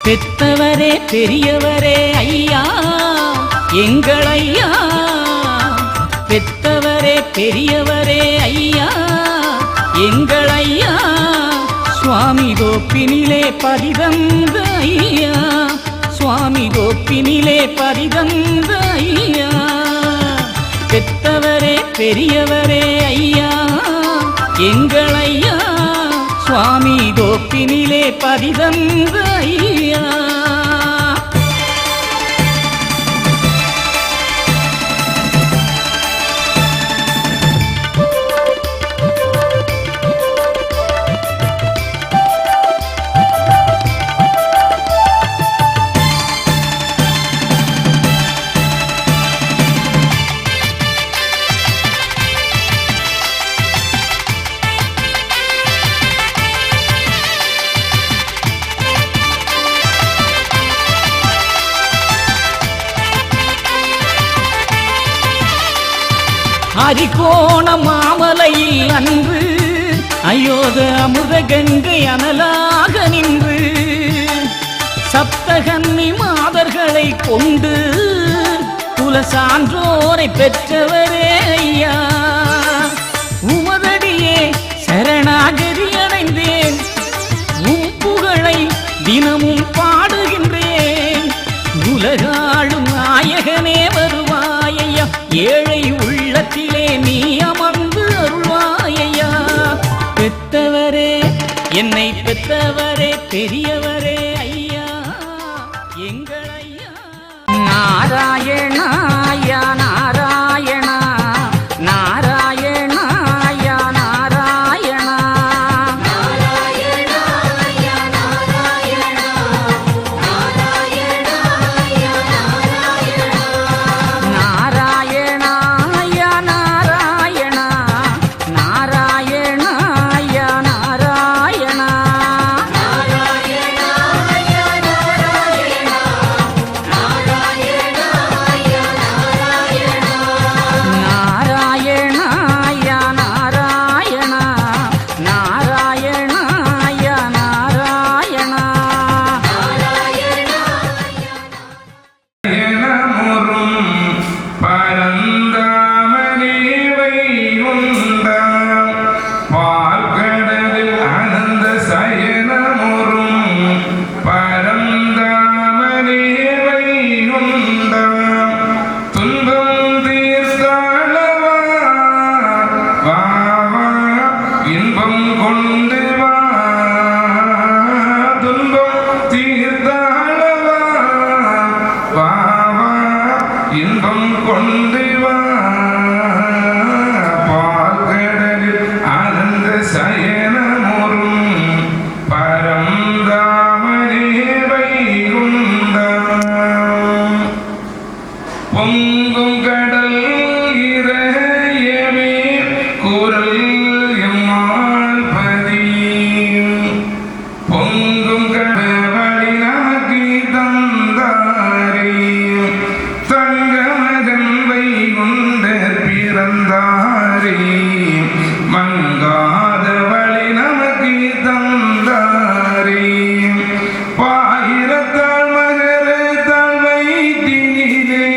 பெத்தவரே பெரியவரே ஐயா எங்கள் ஐயா, பெத்தவரே பெரியவரே ஐயா எங்கள் ஐயா, சுவாமி கோப்பினிலே பதிதந்த ஐயா, சுவாமி கோப்பினிலே பதிதந்த ஐயா, பெத்தவரே பெரியவரே ஐயா எங்கள் ஐயா, சுவாமி கோப்பினிலே பதிதந்த ஐயா. அரிகோண மாமலையில் அன்று அயோத அமுத கங்கை அனலாக நின்று சப்தகன்னி மாதர்களை கொண்டு குல சான்றோரை பெற்றவரே ஐயா, உமதடியே சரணாகதி அடைந்தேன், உம் புகழை தினமும் பாடுகின்றேன், உலகாளும் நாயகனே வருவாயையா, ஏழை உள்ளத்திலே நீ அமர்ந்து அருள்வாயையா, பெத்தவரே என்னை பெத்தவரே பெரியவரே ஐயா எங்கள் ஐயா. நாராயணாயா நாராயணா நாராயணாயா நாராயணா நாராயணாயா நாராயணா நாராயணாயா நாராயணா நாராயணாயா நாராயணா நாராயணாயா நாராயணா நாராயணாயா நாராயணா நாராயணாயா நாராயணா. பயணமுறும் பரந்தாமனே வைகுண்டம், பார்க்கடலில் அனந்த சயனமுறும் பரந்தாமனே வைகுண்டம், துன்பம் தீர்த்தாளவா வா வா, இன்பம் கொண்டு வா, துன்பம் தீர்த்தாளவா வா வா, இன்பம் கொண்டு வா, பார்க்கடலில் ஆனந்த சயனமுறும் பரந்தாமனே வைகுண்டம், பொங்கும் கடல் இறையவே குரல் எம்மாள் பதியும், பொங்கும் கடவழி நமக்கு தந்தாரே, தங்கமகன் வைகுண்டர் பிறந்தாரே, மங்காத வழி நமக்கு தந்தாரே, பாயிரத்தாள் மகர தாழ் வயிற்றினிலே,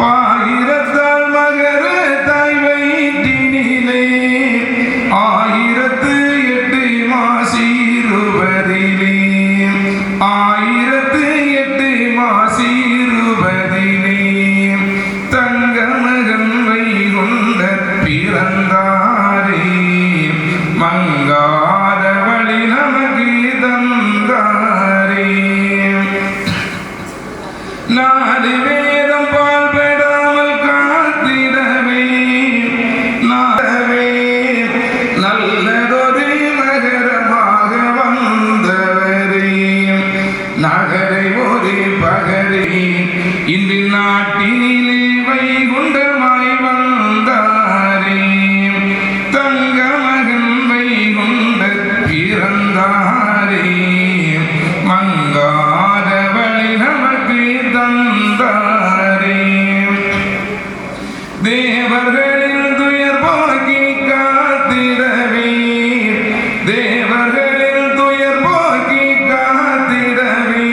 பாயிரத்தாள் மகர தாய் வயிற்றினிலே, 1008 மாசிருபதிலே, 1008 மாசிருபதிலே, தங்கமகன் வைகுண்டர் பிறந்தாரே, மங்காத வழி நமக்கு தந்தாரே, நாடு வேதம் பால்படாமல் காத்திடவே நாடவே, நல்லதொரு நகரமாக வந்தவரே, நகரை ஒரு பகரே, இன்று நாட்டினிலே வைகுண்டமாய் வந்தாரே, தங்கமகன் வைகுண்டர் பிறந்தாரே, மங்காத வழி நமக்கு தந்தாரே, தேவர்களின் துயர் போக்கி காத்திடவே, தேவர்களின் துயர் போக்கி காத்திடவே,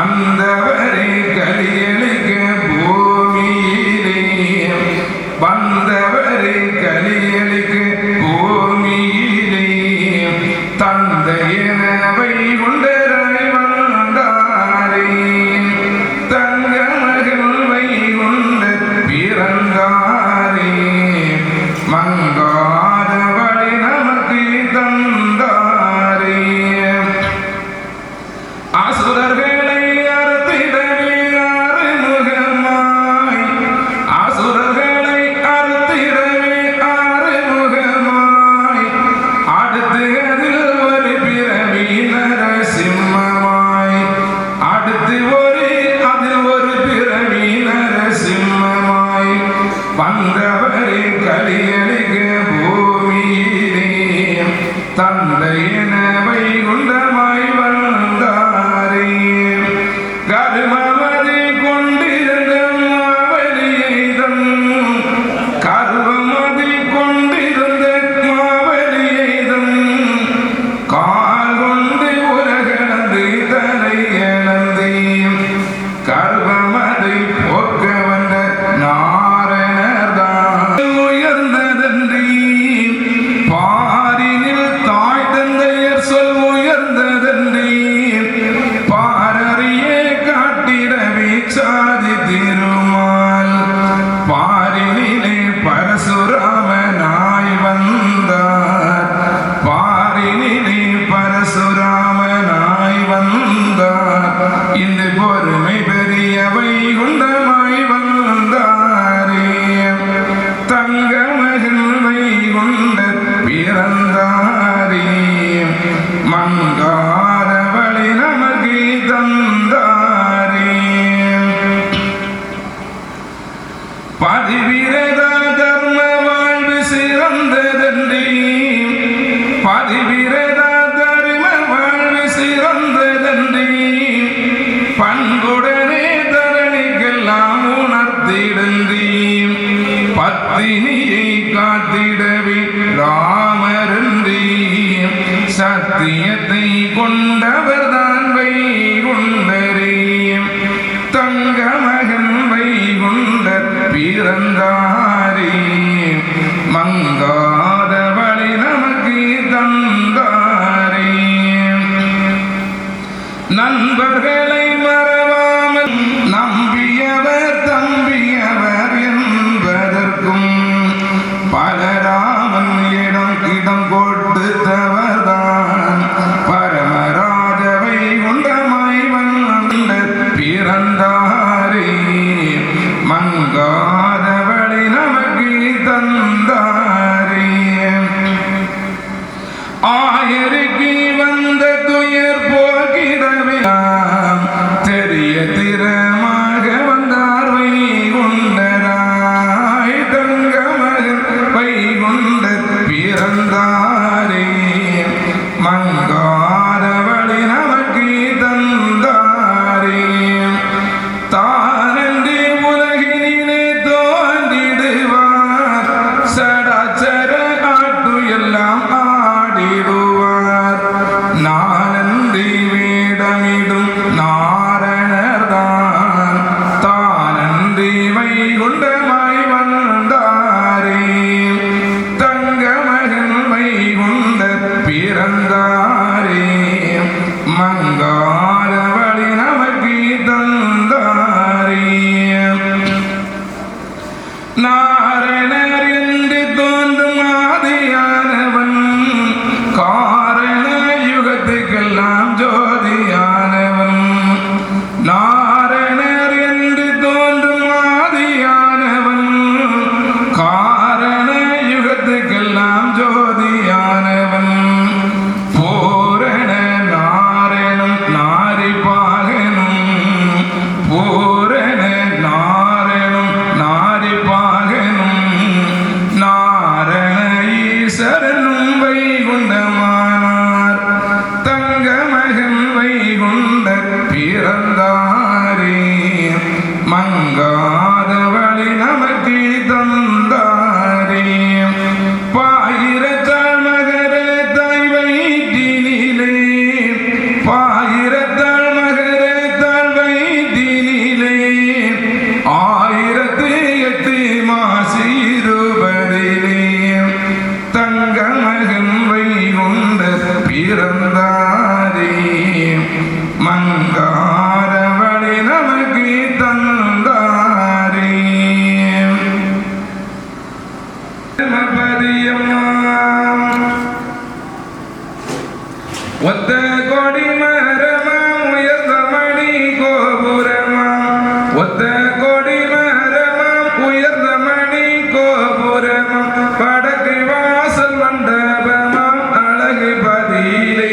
வந்தவரை கலியளிக்க பூமியிலே வந்தவரை கலியளிக்க பூமியிலே தந்தையனவை கொண்டராய் வந்தாரே தங்க மகள்வை கொண்ட பிறந்தாரே மங்காதவளை நமக்கு தந்தாரே அசுரர்களை அறுத்திடவே ஆறுமுகமாய் அசுரர்களை அறுத்திடவே ஆறுமுகமாய் அடுத்து அதில் ஒரு பிறவி நரசிம்மமாய் அடுத்து அதில் ஒரு பிறவி நரசிம்மமாய் வந்தவரை கலியளிக்க பூமியிலே தந்தையனவை குண்டமாய் வந்தாரே கருமமதி கொண்டிருந்த மாவலியைதம் கருவமதி கொண்டிருந்த மாவலியைதம் கால் கொண்டு உலகளந்து தலையளந்து கருவமதை போக்க வந்த நாரணர்தான் உயர்ந்ததன்றி பாரினில் தாய் தந்தையர் சொல் உயர்ந்ததன்றி பாரறியே காட்டிடவே சாதி திருமால் பாரினிலே பரசுராமனாய் வந்தார் பாரினிலே பரசுராமனாய் வந்தார் இந்த பொறுமை பெரியவை குண்டமாய் வந்தாரே தங்க மகள்வை கொண்ட பிறந்தாரே மங்காதவளை நமக்கு தந்தாரே பதிவிரத தர்ம வாழ்வு சிறந்ததன்றி பதிவிரத தர்ம வாழ்வு சிறந்ததன்றி பண்புடனே தரணிக்கெல்லாம் உணர்த்திடன்றி பத்தினியை காத்திடவே ராமரன்றி சத்தியத்தை கொண்டவர்தான் வைகுண்டரே தங்க மகன் வைகுண்ட பிறந்தாரே மங்காதவளை நமக்கு தந்தாரே நண்பர்களை மறவாமல் நம்பியவர் தம்பியவர் என்பதற்கும் பலராமன் இடம் கொடுத்தவர்தான் பரமராஜவை குண்டமாய் வந்த பிறந்தாரே மங்காதவளை நமக்கு தந்தாரே ஆயருக்கு வந்த துயர் போகிறவே தெரிய திறமாக வந்தார் வைகுண்டராய் தங்க மகன் வைகுண்ட பிறந்தாரே மங்காதவளை நமக்கு தந்தாரே தானன்றி உலகினிலே தோன்றிடுவார் சடாச்சர ஆட்டு எல்லாம் ஆடிடுவார் நானன்றி வேடமிடும் நாரணர்தான் தானன்றி வைகுண்டமாய் வந்தாரே தங்க மகன் வைகுண்ட பிறந்தாரே மங்காதவளை நமக்கு தந்தாரே நாரணர் என்று தோன்றும் ஆதியானவன் காரண யுகத்துக்கெல்லாம் ஜோதியானவன் நாரணர் என்று தோன்றும் ஆதியானவன் காரண யுகத்துக்கெல்லாம் ஜோதியானவன் பூரண நாரணம் நாரிபாகனும் பூரண நாரணம் நாரிபாகனும் நாரண ஈஸ்வரனும் வைகுண்டமானார் தங்க மகன் வைகுண்ட பிறந்தாரே மங்காதவளை நமக்கு தந்தாரே பாயிரத்தாள் மகர தாய் வயிற்றினிலே பாயிரத்தாள் மகர தாய் ஒத்த கொடி மரமாம் உயர்ந்த மணி கோபுரமாம் ஒத்த கொடி மரமாம் உயர்ந்த மணி கோபுரமாம் படக்கு வாசல் மண்டபமாம் அழகு பதிலே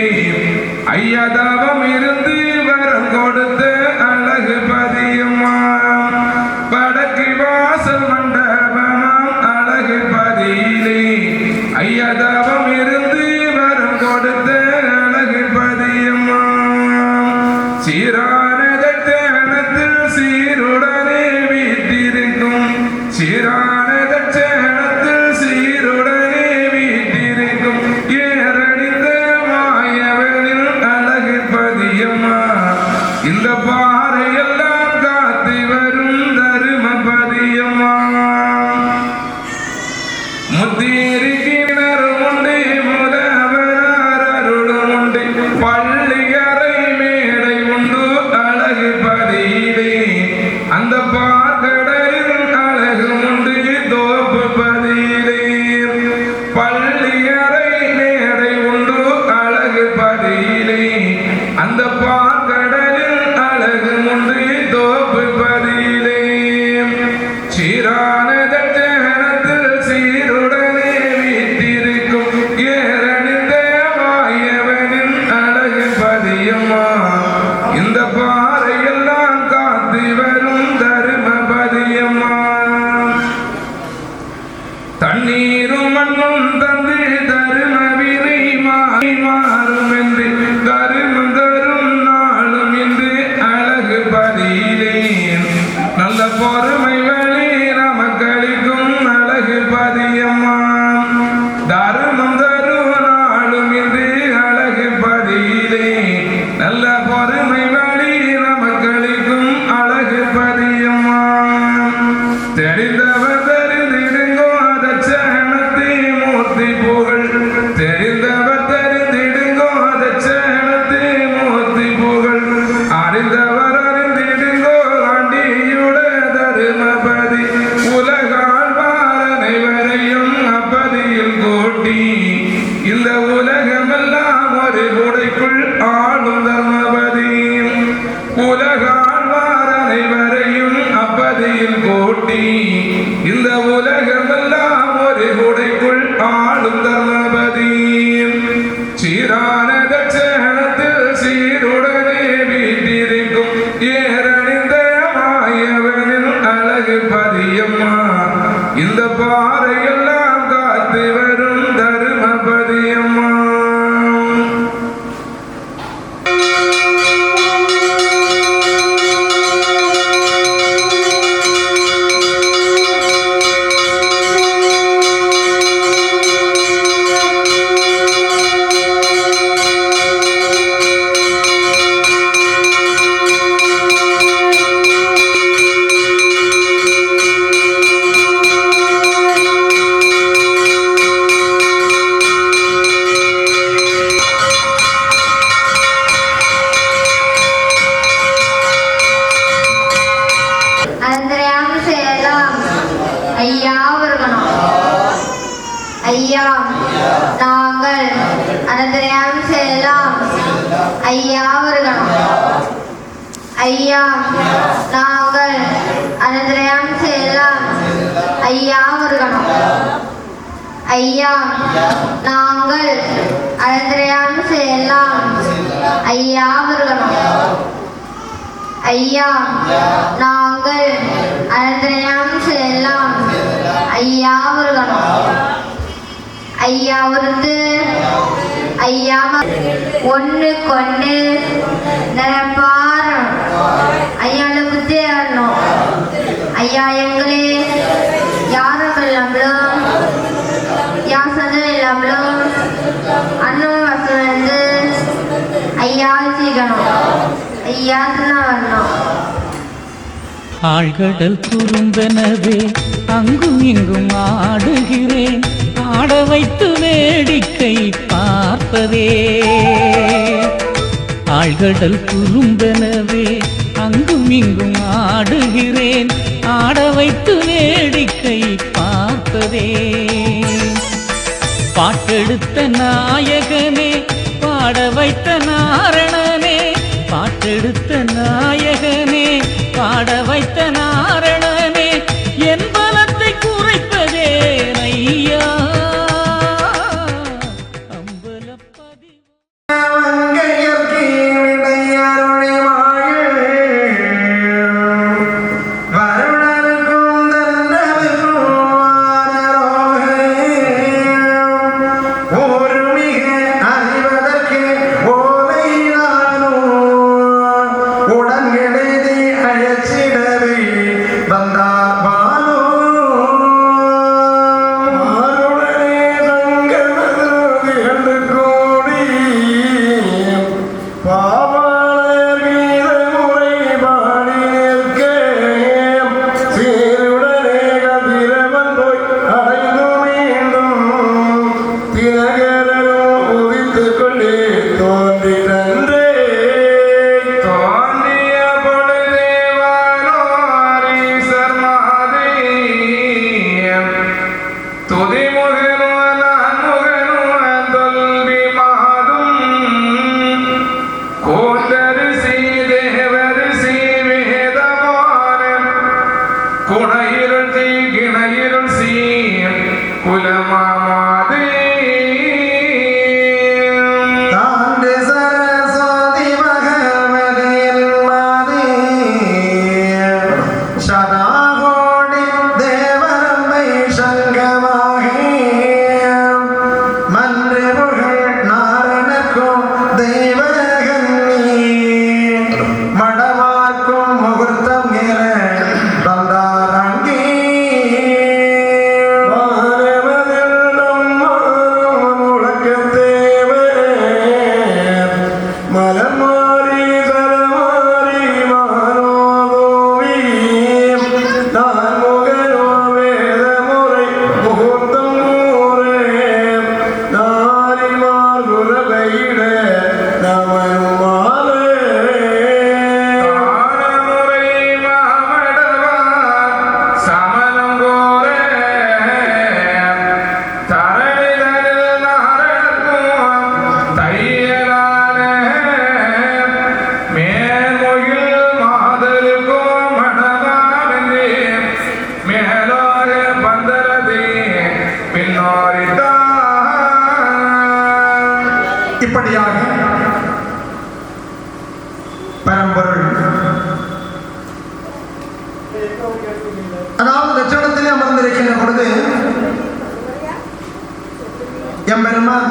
ஐயா தவம் இருந்து வரம் கொடுத்த அழகு பதியம்மாம் படக்கு வாசல் மண்டபமாம் அழகு பதிலே ஐயா தவம் இருந்து வரம் கொடுத்த அழகு பதியம்மாம் சீரான தட்சணத்தில் சீருடனே வீட்டிருக்கும் சீரான தட்சணத்தில் சீருடனே வீட்டிருக்கும் ஏறடிந்த மாயவனில் அழகு பதியம்மா இந்த பாறையெல்லாம் காத்து வரும் தரும பதியம்மா முத்திருக்கிணரும் உண்டு முதல்வரார் அருளும் உண்டு பள்ளி அறை மேடை உண்டு அழகு பதியிலே அந்த பார்க்கடலில் அழகு உண்டு தோப்பு பதியிலே பள்ளி அறை மேடை உண்டு அழகு பதியிலே அந்த பார்க்கடலில் அழகு உண்டு தோப்பு பதியிலே சீரான தட்சணத்தில் சீருடனே வீட்டிருக்கும் ஏறணிந்த மாயவனின் அழகு பதியம்மா இந்த பாறையெல்லாம் காத்து வரும் தரும பதியம்மா தண்ணீரும் மண்ணும் தந்து தருமவினை மாறும் என்று தருமம் தரும் நாளும் என்று அழகு பதியிலே நல்ல பொறுமை வழி நமக்களிக்கும் அழகு பதியம்மா தருமம் தரும் நாளும் என்று அழகு பதியிலே நல்ல பொறுமை வழி நமக்களிக்கும் அழகு பதியம்மா தெரிந்தவர் தெரிந்திடுங்கோ தட்சணத்தை மூர்த்தி புகழ் தெரிந்தவர் தெரிந்திடுங்கோ தட்சணத்தை மூர்த்தி புகழ் அறிந்தவர் அறிந்திடுங்கோ ஆண்டியுட தருமபதி உலகாழ்வார் அனைவரையும் அப்பதியில் கோட்டி இந்த உலகமெல்லாம் ஒரு குடைக்குள் ஆளும் தர்மபதி உலகாழ்வார் அனைவரையும் அப்பதியில் கோட்டி இந்த உலகமெல்லாம் ஒரு குடைக்குள் ஆளும் தர்மபதி சீரான தட்சணத்தில் சீருடனே வீட்டிருக்கும் ஏறணிந்த மாயவனின் அழகு பதியம்மா இந்த பாறையெல்லாம் காத்து வரும் தரும பதியம்மா ஐயா நாங்கள் அனந்தரயாம் செல்லாம் ஐயா வருகணும் ஐயா நாங்கள் அனந்தரயாம் செல்லாம் ஐயா வருகணும் ஐயா நாங்கள் அனந்தரயாம் செல்லாம் ஐயா வருகணும் ஐயா நாங்கள் அனந்தரயாம் செல்லாம் ஐயா வருகணும் ஐயா வந்து ஐயா ஒன்று கொண்டு நிரப்பாரம் ஐயால புத்தி ஆடணும் ஐயா எங்களே யாரும் இல்லாமலோ யார் சந்தனம் இல்லாமலோ அண்ணன் வசம் வந்து ஐயா சீக்கணும் ஐயா தான் வரணும் ஆழ்கடல் குறும்பெனவே அங்கும் இங்கும் ஆடுகிறேன் ஆட வைத்து வேடிக்கை பார்ப்பதே ஆழ்கடல் குறும்பெனவே அங்கும் இங்கும் ஆடுகிறேன் ஆட வைத்து வேடிக்கை பார்ப்பதே பாட்டெடுத்த நாயகனே பாட வைத்த பெற்றெடுத்த நாயகனே, பாட வைத்த நாரணனே, என் பலத்தை குறைப்பதே ஐயா. அம்பலப்பதி இப்படியாக பரம்பொருள் அதாவது லட்சணத்திலே அமர்ந்திருக்கின்ற பொழுது எம்பெருமான்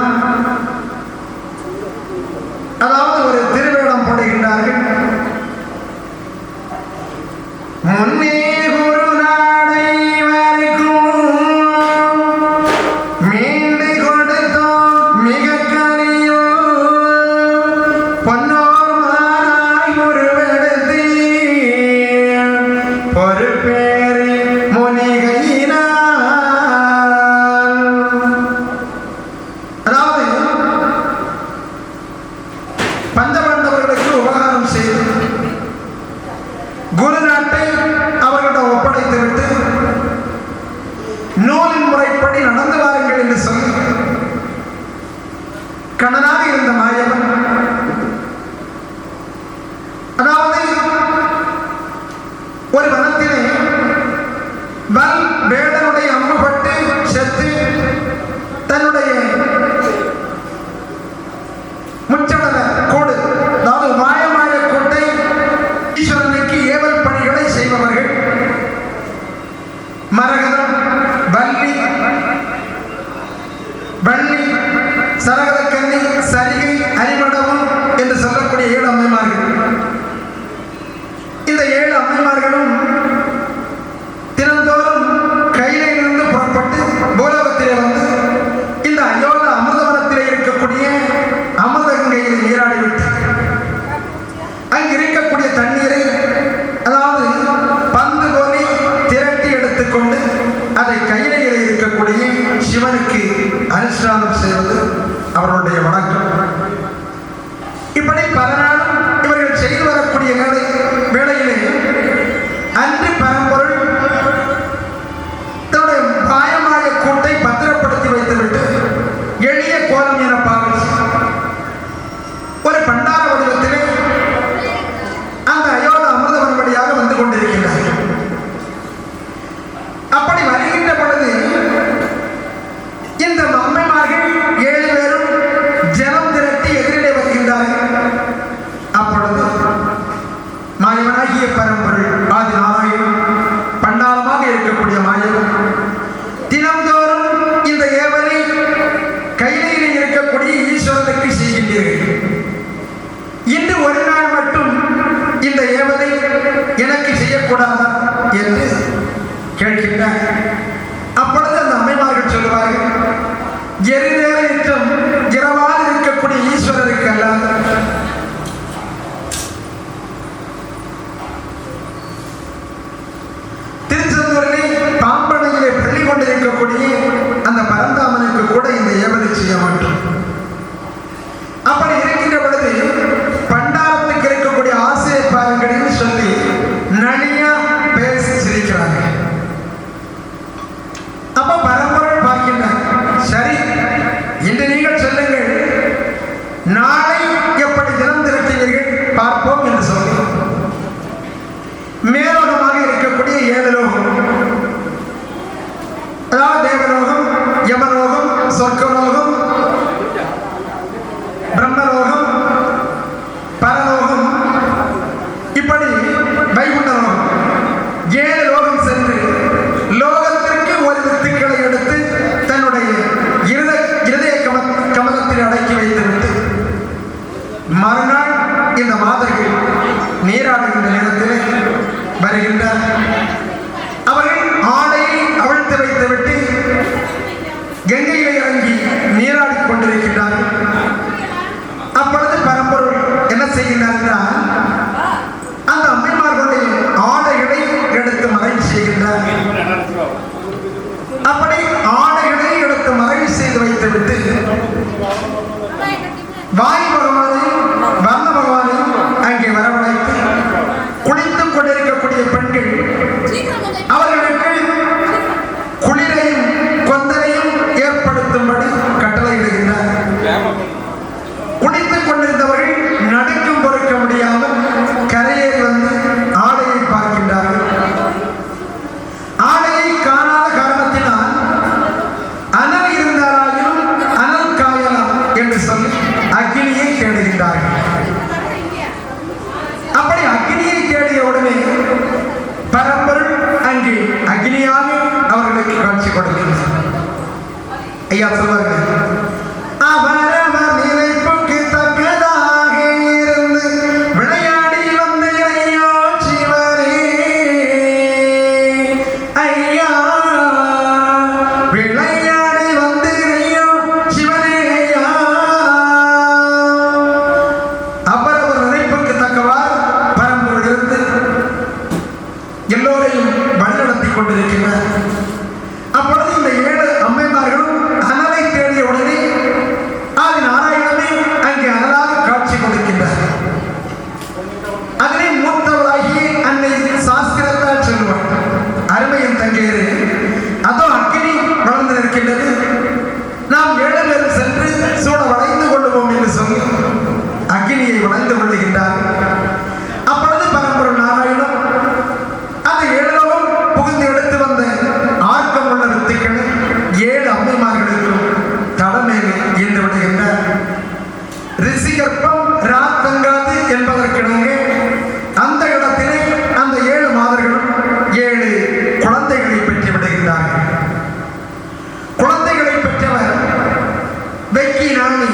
அதாவது ஒரு திருவேடம் போடுகின்றார்கள். முன்னே கண்ணனாக இருந்த மாயவன் அதாவது ஒரு வனத்திலே வேடனுடைய அம்புபட்டு செத்து தன்னுடைய முச்சடல கோடு அதாவது மாயமாய கோட்டை ஈஸ்வரனுக்கு ஏவல் பணிகளை செய்பவர்கள் மரகதம் வள்ளி சரகதக்கண்ணி சரிகை அரிமடவும் என்று சொல்லக்கூடிய 7 அம்மைமார்கள். இந்த 7 அம்மைமார்களும் தினந்தோறும் கையிலிருந்து புறப்பட்டு பூலோகத்திலே வந்து இந்த அயோல அமிர்தவனத்திலே இருக்கக்கூடிய அமிர்தகங்கையில் நீராடிவிட்டு அங்கு இருக்கக்கூடிய தண்ணீரை அதாவது பந்து போலி திரட்டி எடுத்துக்கொண்டு அதை கையிலையில் இருக்கக்கூடிய சிவனுக்கு அனுஷ்டானம் செய்வது அவர்களுடைய வணக்கம். இப்படி பல நாளும் இவர்கள் செய்து வரக்கூடிய வேளையிலே ஏவலை எனக்கு செய்யக்கூடாதா என்று கேட்கின்றார். அப்பொழுது அந்த அம்மைமார்கள் சொல்லுவார்கள், எரிநேரம் இரவாது இருக்கக்கூடிய ஈஸ்வரருக்கு அல்லாத திருச்செந்தூரிலே பாம்பனையிலே பள்ளி கொண்டிருக்கக்கூடிய அந்த பரந்தாமனுக்கு கூட இந்த ஏவலை செய்ய மாட்டோம். அப்படி இருக்கின்ற பொழுது பண்டாரத்துக்கு இருக்கக்கூடிய ஆசிரியர் பாருங்கன்னு சொல்லி நனியா பேசி சிரிக்கிறாங்க. அப்ப பரம்பொருள் பார்க்கின்றார், சரி இன்று நீங்கள் சொல்லுங்கள், நாளை எப்படி தினம் திரட்டுவீர்கள் பார்ப்போம் என்று சொல்லி மேலோகமாக இருக்கக்கூடிய 7 லோகம், அதாவது தேவலோகம், யமலோகம், சொர்க்கலோகம், பிரம்மலோகம், பரலோகம், இப்படி வைகுண்டலோகம் 7 லோகம் சென்று லோகத்திற்கு ஒரு வித்துக்களை எடுத்து தன்னுடைய இருதய கமலத்தில் அடக்கி வைத்துவிட்டு மறுநாள் இந்த மாதர்கள் நீராடுகின்ற நேரத்தில் வருகின்றார். அவர்கள் ஆடையை அவிழ்த்து வைத்துவிட்டு கங்கையிலே இறங்கி நீராடிக் கொண்டிருக்கின்றார்கள். அப்பொழுது பரம்பொருள் என்ன செய்கின்றார், அந்த அம்மைமார்களுடைய ஆடைகளை எடுத்து மறைவு செய்கின்றார். அப்படி ஆடைகளை எடுத்து மறைவு செய்து வைத்துவிட்டு வாயு பகவானையும் வர்ண பகவானையும் அங்கே வரவழைத்து குளித்துக் கொண்டிருக்கக்கூடிய பெண்கள் அவர்களுக்கு குளிரையும் கொந்தரையும் ஏற்படுத்தும்படி கட்டளையிடுகின்றார். குளித்துக் கொண்டிருந்தவர்கள் நடுக்கும் பொறுக்க முடியாமல் கரையேறி வந்து ஆடையை பார்க்கின்றார்கள். ஆடையை காணாத காரணத்தினால் அனல் இருந்தாராயும் அனல் காயலாம் என்று சொல்லி அக்னியை தேடுகின்றார்கள். அப்படி அக்னியை தேடிய உடனே பரம்பொருள் அங்கே அக்னியாக அவர்களுக்கு காட்சி கொடுக்கின்றார். ஐயா சொல்வார்கள், அவரவர் நினைப்புக்கு தக்கதாக இருந்து விளையாடி வந்த ஐயா சிவரே, ஐயா விளையாடி வந்து ஐயா சிவனே, ஐயா அவரவர் நினைப்புக்கு தக்கவாறு பரம்பொருள் இருந்து எல்லோரையும் வழிநடத்தி கொண்டிருக்கிறார். அப்பொழுது இந்த 7 அம்மைமார்களும் அனலை தேடிய உடனே ஆதி நாராயணமே அங்கே அனலாக காட்சி கொடுக்கின்றார். அதிலே மூத்தவளாகிய அன்னை சாஸ்திரத்தால் சொல்லுவார், அருமையின் தங்கையரே, அதோ அக்னி வளர்ந்து நிற்கின்றது, நாம் 7 பேரும் சென்று சூட வளைந்து கொள்ளுவோம் என்று சொல்லி அக்னியை வளைந்து கொள்ளுகின்றார். அப்பொழுது பரம்பொருள் நாராயணம் அந்த 7 லோகம் புகுந்து எடுத்து வந்த ஆர்க்கம் உள்ள வித்துக்களை 7 அம்மைமார்களுக்கும் தடமேல் ஈண்டு விடுகின்றார். ரிஷிகற்பம் ராத்தங்காது என்பதற்கிணங்க அந்த இடத்திலே அந்த 7 மாதர்களும் 7 குழந்தைகளை பெற்று விடுகின்றார்கள். குழந்தைகளை பெற்றவர் வெக்கி நாணி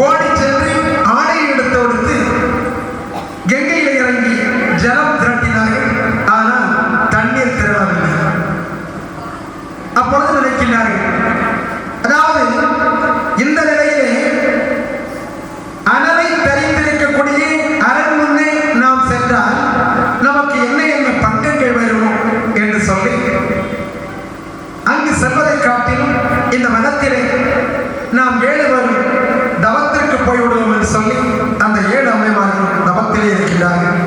ஓடி சென்று ஆடையை எடுத்து கொடுத்து கங்கையில இறங்கி ஜலம் திரட்டினார்கள். ஆனால் தண்ணீர் திரளவில்லை. அப்பொழுது நினைக்கின்றார்கள், அதாவது இந்த நிலையிலே அனலை தரித்திருக்கக்கூடிய அரண் முன்னே நாம் சென்றால் நமக்கு என்ன பங்கங்கள் வருமோ என்று சொல்லி அங்கு செல்வதை காட்டிலும் இந்த வனத்திலே நாம் 7 பேரும் தவத்திற்கு போய்விடுவோம் என்று சொல்லி அந்த 7 அம்மைமார்கள் தவத்திலே இருக்கின்றார்கள்.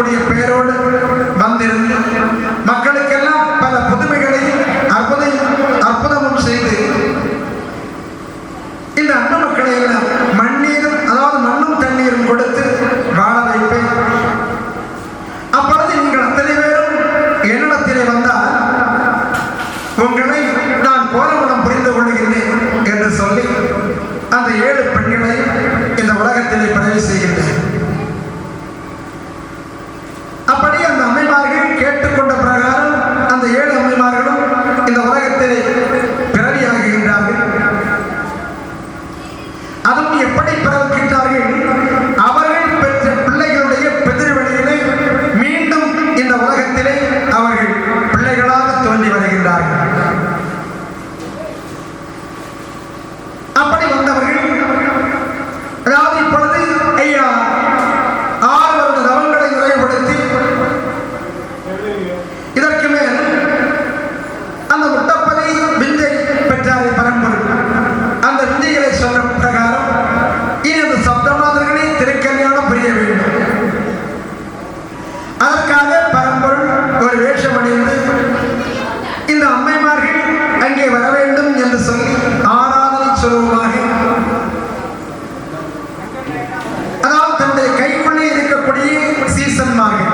இருக்கக்கூடிய பெயரோடு வந்திருந்து மக்களுக்கெல்லாம் பல புதுமைகளையும் அற்புதமும் செய்து இந்த அன்ன மக்களை எல்லாம் மண்ணீரும் அதாவது மண்ணும் தண்ணீரும் கொடுத்து வாழ வைப்பேன். அப்பொழுது நீங்கள் அத்தனை பேரும் என்னிடத்திலே வந்தால் உங்களை நான் கோலமனம் புரிந்து கொள்கிறேன் என்று சொல்லி அந்த 7 பெண்களை இந்த உலகத்திலே பதவி செய்கின்றேன். அப்படி அந்த அம்மைமார்கள் கேட்டுக்கொண்ட பிரகாரம் அந்த 7 அம்மைமார்களும் இந்த உலகத்திலே பிறவியாகுகின்றார்கள். அதுவும் எப்படி பிறக்கின்றார்கள்? அவர்கள் பெற்ற பிள்ளைகளுடைய பிதிர்வெளியிலே மீண்டும் இந்த உலகத்திலே அவர்கள் பிள்ளைகளாக தோன்றி வருகின்றார்கள். அப்படி வந்தவர்கள் அதாவது இப்பொழுது ஐயா 6 வருட தவங்களை நிறைவுபடுத்தி இதற்கு மேல் அந்த முட்டப்பதி விஞ்சை பெற்றாரை பரம்பொருள் அந்த விஞ்சைகளை சொன்ன பிரகாரம் இனி அந்த சப்தமாதர்களை திருக்கல்யாணம் புரிய வேண்டும். அதற்காக பரம்பொருள் ஒரு வேஷம் அணிந்து இந்த அம்மைமார்கள் அங்கே வர வேண்டும் என்று சொல்லி ஆராதனை சுலபமாக அதாவது தன்னுடைய கைக்குள்ளே இருக்கக்கூடிய சீசன்மார்கள்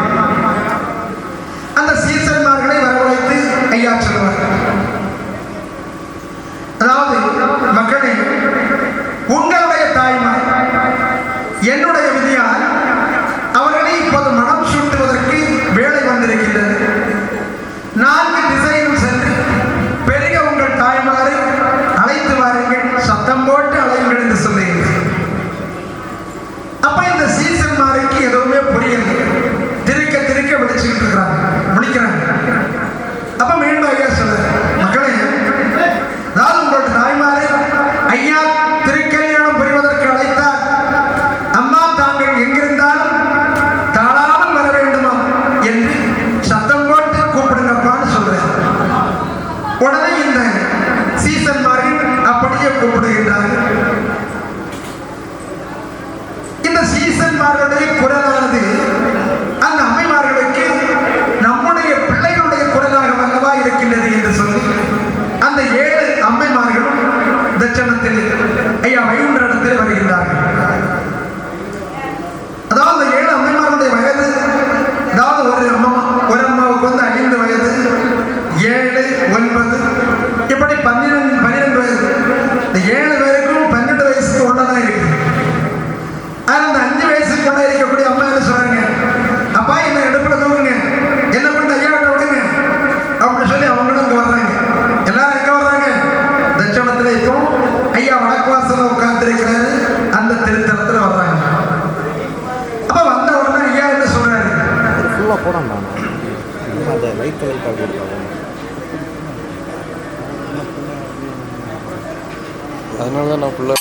அந்த சீசன்மார்களை வரவழைத்து ஐயா சொல்வார்கள். அதாவது மக்களே, உங்களுடைய தாய்மார் என்னுடைய விதியால் அவர்களை இப்போது மனம் சூட்டுவதற்கு வேலை வந்திருக்கின்றது. 4 திசையிலும் சென்று பெருக உங்கள் தாய்மாரை அழைத்து வாருங்கள், சத்தம் போட்டு அழையுங்கள் என்று சொல்லுகிறேன். அப்ப இந்த சீசன்மாருக்கு எதுவுமே புரியல, திருக்க திருக்க விழிச்சுக்கிட்டு இருக்கிறாங்க, முடிக்கிறாங்க. அப்ப மீண்டும் ஐயா சொல்றாரு, மக்களே, அதாவது உங்களோட தாய்மாரை ஐயா திருக்கல்யாணம் புரிவதற்கு அழைத்தார். அம்மா தாங்கள் எங்கிருந்தாலும் தாழாமல் வர வேண்டுமா என்று சத்தம் போட்டு கூப்பிடுங்கப்பான்னு சொல்றேன். உடனே இந்த சீசன்மார்கள் அப்படியே கூப்பிடுகின்றார்கள். இந்த சீசன்மார்களுடைய குரலானது அந்த அம்மைமார்களுக்கு நம்முடைய பிள்ளைகளுடைய குரலாக வல்லவா இருக்கின்றது என்று சொல்லி அந்த 7 அம்மைமார்களும் தட்சணத்தில் ஐயா வைகுண்டத்தில் வருகின்றார்கள். அதாவது 7 அம்மைமார்களுடைய வயது அதாவது ஒரு அம்மாவுக்கு வந்து 5 வயது, 7, 9 இப்படி 12 வயது. இந்த 7 பேருக்கும் 12 வயசுக்கு உள்ளதான் இருக்கு. அந்த 5 வயசுக்குள்ள இருக்கக்கூடிய அம்மா என்ன சொல்றாங்க, அப்பா என்ன எடுப்புல தூங்குங்க, என்ன பண்ண ஐயா விடுங்க அப்படின்னு சொல்லி அவங்களும் இங்க வர்றாங்க. எல்லாரும் எங்க வர்றாங்க? தட்சணத்துல இப்போ ஐயா வடக்கு வாசல உட்கார்ந்துருக்கிறாரு, அந்த திருத்தலத்துல வர்றாங்க. அப்ப வந்த உடனே ஐயா என்ன சொல்றாரு, அதனாலதான் நான் ஃபுல்லா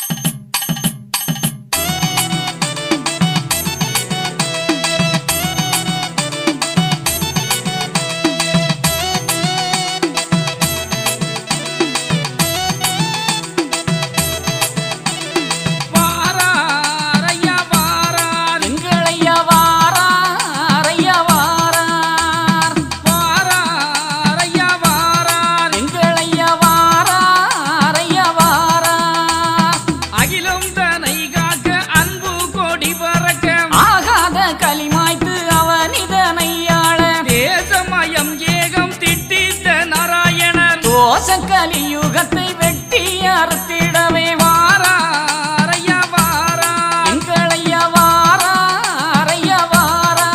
கலியுகத்தை வெட்டி அறுத்திடவே வாரார் ஐயா வாரார், எங்கள் ஐயா வாரார் ஐயா வாரார்.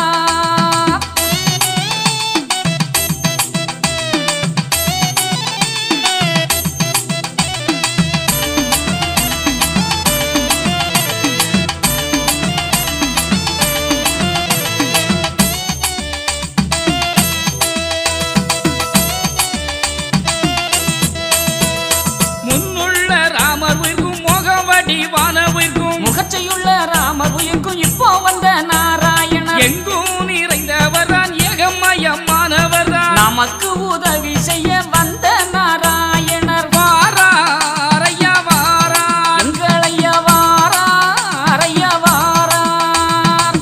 முகச்சையுள்ள ராமர் உயிர்க்கும் இப்போ வந்த நாராயணன், எங்கும் நிறைந்தவர் தான், ஏகமயமானவர் தான், நமக்கு உதவி செய்ய வந்த நாராயணர் வாரார் ஐயா வாரார், எங்கள் ஐயா வாரார் ஐயா வாரார்.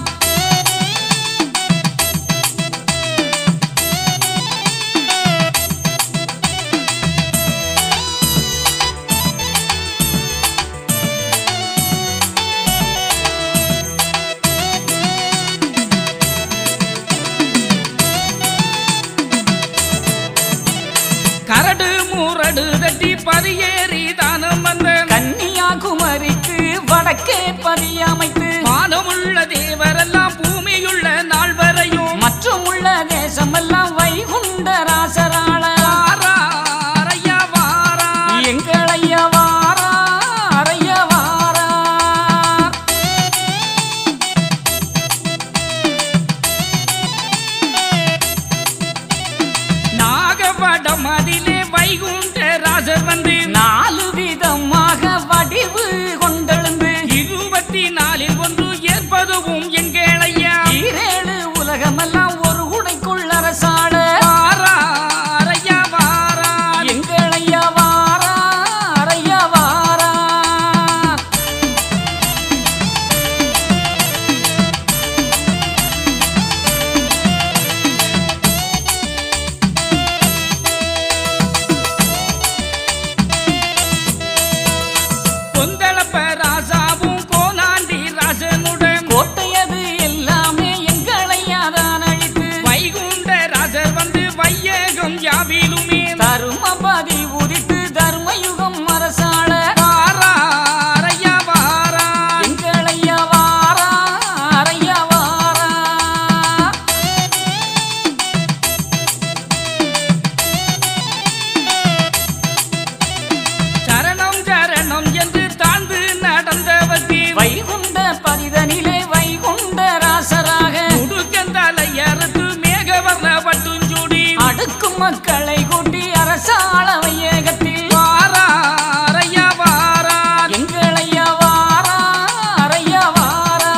கரடு முரடு தட்டி பதியேறி தானம் வந்த கன்னியாகுமரிக்கு வடக்கே பதியமைத்து மானமுள்ள தேவரெல்லாம் பூமியுள்ள நாள் வரையும் மற்றும் உள்ள தேசமெல்லாம் வைகுண்ட ராசராள வாராரையா வாரா எங்களையா வாரா அறையா வாரா நாகபடம் அதிலே வைகுண்ட ராசர் வந்து 4 விதமாக வடிவு கொண்டெழுந்து 24 ஒன்று ஏற்பதுவும் எங்களையா 7 உலகமெல்லாம் ஒரு உடைக்குள் அரசாள வாராரையா வாரா எங்களையா வாரா அறையா வாரா கொந்தளப்ப ராசாவும் கோனாண்டி ராசனுடன் கோட்டையது எல்லாமே எங்களையா தான் அழித்து வைகுண்ட ராசர் வந்து வையகம் யாவிலுமே தருமபதி உதித்து தர்மயுகம் அரசாள வாராரையா வாரா எங்களையா வாரா அறையா வாரா சரணம் சரணம் என்று தாழ்ந்து நடந்தவர்க்கு வைகுண்ட பரிதனிலே வைகுண்ட ராசராக முடுக்கந்தலை அறுத்து மேகவர்ண பட்டுஞ்சூடி அடுக்கும் மக்களை கூட்டி அரசாள வையகத்தில் வாராரையா வாரா எங்களையா வாரா அறையா வாரா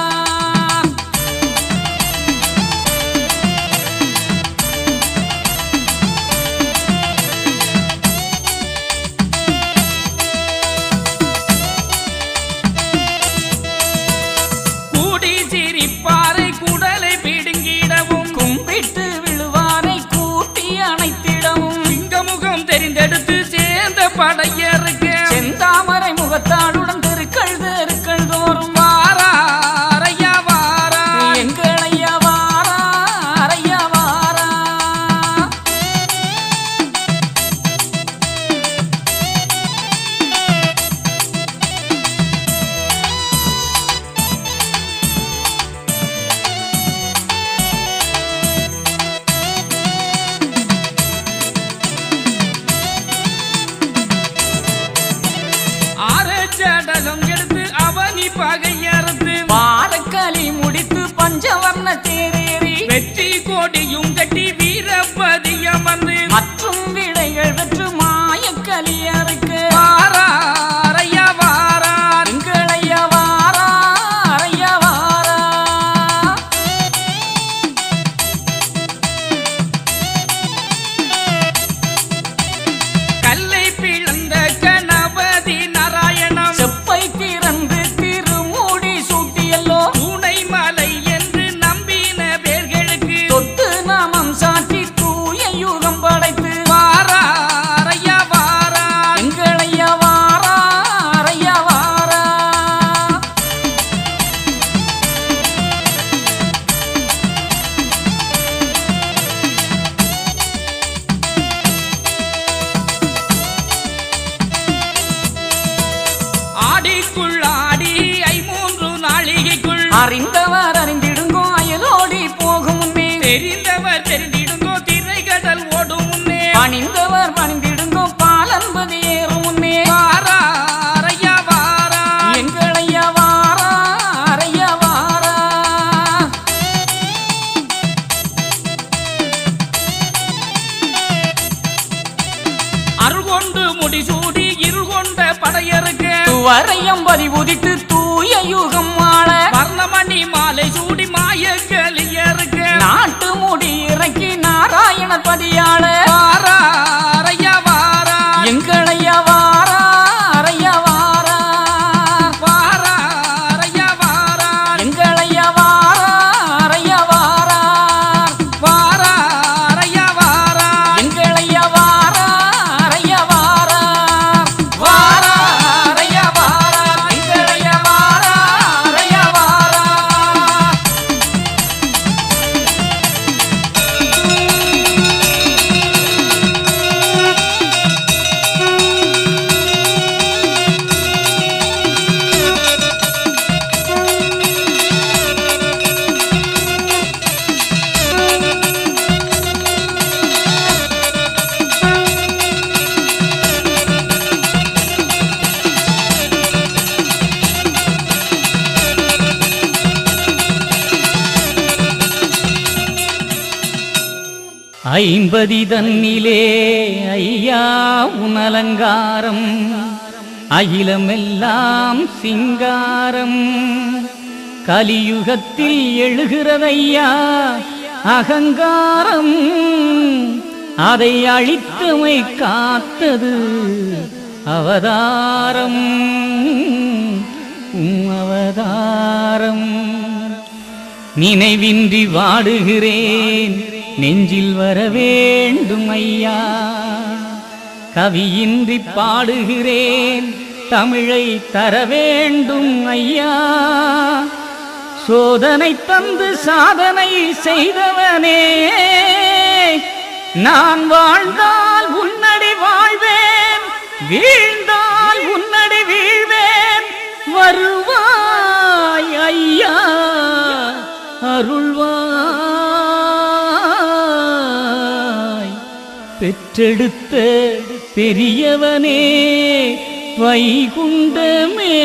கூடி சிரிப்பாரை குடலை பிடுங்கிடவும் கும்பிட்டு விழுவாரை கூட்டி அணைத்திடவும் சிங்கமுகம் தெரிந்தெடுத்து சேர்ந்த படையருக்கு செந்தாமரை முகத்தாளுடன் தெருக்கள் தெருக்கள் தோறும் வாராரையா வாரா எங்களையா வாரா அறையா வாரா ஆரச்சடலம் எடுத்து அவனி பகையறுத்து பாரக்களி முடித்து பஞ்சவர்ண தேரேறி வெற்றி கோடியும் கட்டி வீரபதியம் வந்து மற்றும் விடைகள் பெற்று மாயக்கலியருக்கு வாராரையா வாரா எங்களையா வாரா அறையா வாரா கல்லை பிளந்த கணபதி நாராயணம் செப்பை திறந்து திருமூடி சூட்டியல்லோ துணை மலை என்று நம்பின பேர்களுக்கு தொட்டு நாமம் சாற்றி தூய யுகம் படைத்து வாராரையா வாரா எங்களையா வாரா அறையா வாரா ஆடிக்குள் ஆடி 3 நாளிகைக்குள் அறிந்தவர் அறிந்திடுங்கோ அயலோடி போகும் முன்னே தெரிந்தவர் தெரிந்திடுங்கோ திரைகடல் ஓடும் முன்னே பணிந்தவர் பணிந்திடுங்கோ பாலன்பதி ஏறும் முன்னே வாராரையா வாரா எங்களையா வாரா அறையா வாரா அருள் கொண்டு முடிசூடி இருள் கொண்ட படையருக்கு வரையம்பதி உதித்து தூய யுகம் வாழ வர்ணமணி மாலை சூடி மாயக்கலியருக்கு நாட்டு முடி இறக்கி நாராயண பதியாள வாராரையா வாரா எங்களையா வாரா அறையா வாரா வாராரையா வாரா எங்களையா வாரா அறையா வாரா வாராரையா வாரா எங்களையா வாரா அறையா வாரா வாராரையா வாரா எங்களையா வாரா அறையா வாரா ஐம்பதி தன்னிலே ஐயா உனலங்காரம் அகிலமெல்லாம் சிங்காரம் கலியுகத்தில் எழுகிறதையா அகங்காரம் அதை அழித்தமை காத்தது அவதாரம் அவதாரம் நினைவின்றி வாடுகிறேன் நெஞ்சில் வர வேண்டும் ஐயா கவியின்றி பாடுகிறேன் தமிழை தர வேண்டும் ஐயா சோதனை தந்து சாதனை செய்தவனே நான் வாழ்ந்தால் உன்னடி வாழ்வேன் வீழ்ந்தால் உன்னடி வீழ்வேன் வருவாய் ஐயா அருள்வாய் பெற்றெடுத்த பெரியவனே வைகுண்டமே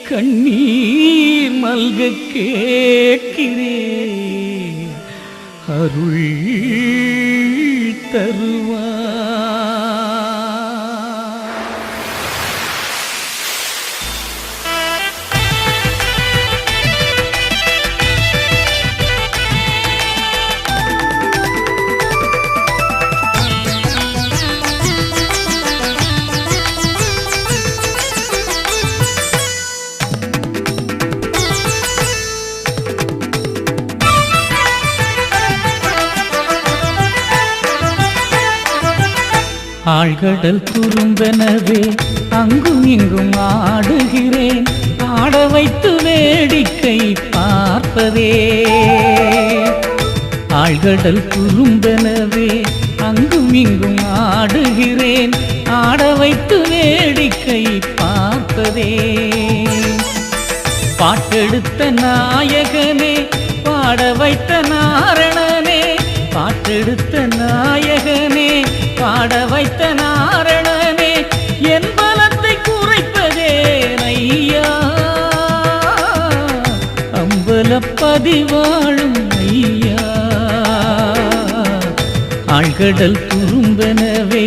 கண்ணீர் மல்க கேட்கிறேன் அருள் தருவாய் ஆழ்கடல் துரும்பெனவே அங்கும் இங்கும் ஆடுகிறேன் ஆட வைத்து வேடிக்கை பார்ப்பதே ஆழ்கடல் துரும்பெனவே அங்கும் இங்கும் ஆடுகிறேன் ஆட வைத்து வேடிக்கை பார்ப்பதே பாட்டெடுத்த நாயகனே பாட வைத்த நாரணனே பாட்டெடுத்த நாயகனே பாட வைத்த நாரணனே என் பலத்தை குறைப்பதே ஐயா அம்பலப்பதி வாழும் ஐயா ஆழ்கடல் துரும்பெனவே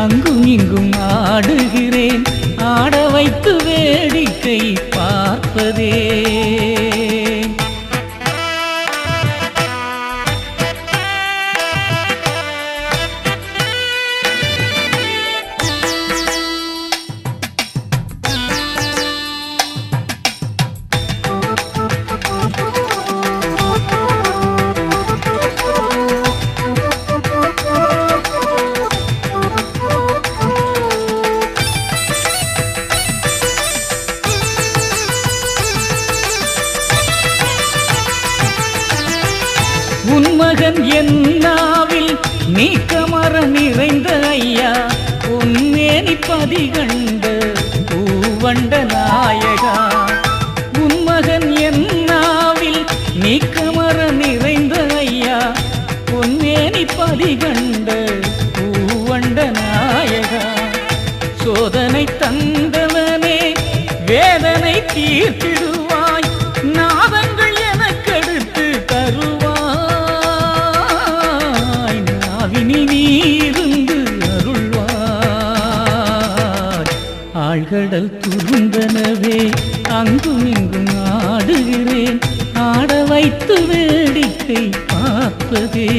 அங்கும் இங்கும் ஆடுகிறேன் ஆட வைத்து வேடிக்கை பார்ப்பதே உன்மகன் என்னாவில் நீக்கமர நிறைந்த ஐயா உன்னேனி பதிகண்ட பூவண்ட நாயகா உன்மகன் என்னாவில் நீக்கமர நிறைந்த ஐயா உன்னேனி பதிகண்ட பூவண்ட நாயகா சோதனை தந்தவனே வேதனை தீர்த்திடுவாய் நாதங்கள் எனக்கெடுத்து தருவாய் நாவினி நீருந்து அருள்வாய் ஆழ்கடல் துரும்பெனவே அங்கும் இங்கும் ஆடுகிறேன் ஆட வைத்து வேடிக்கை பார்ப்பதே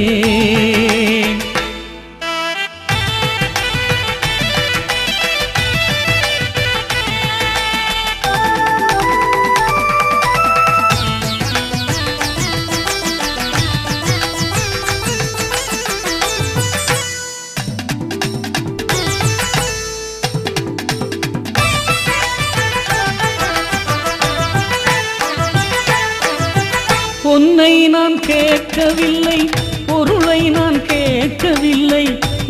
பொன்னை நான் கேட்கவில்லை பொருளை நான் கேட்கவில்லை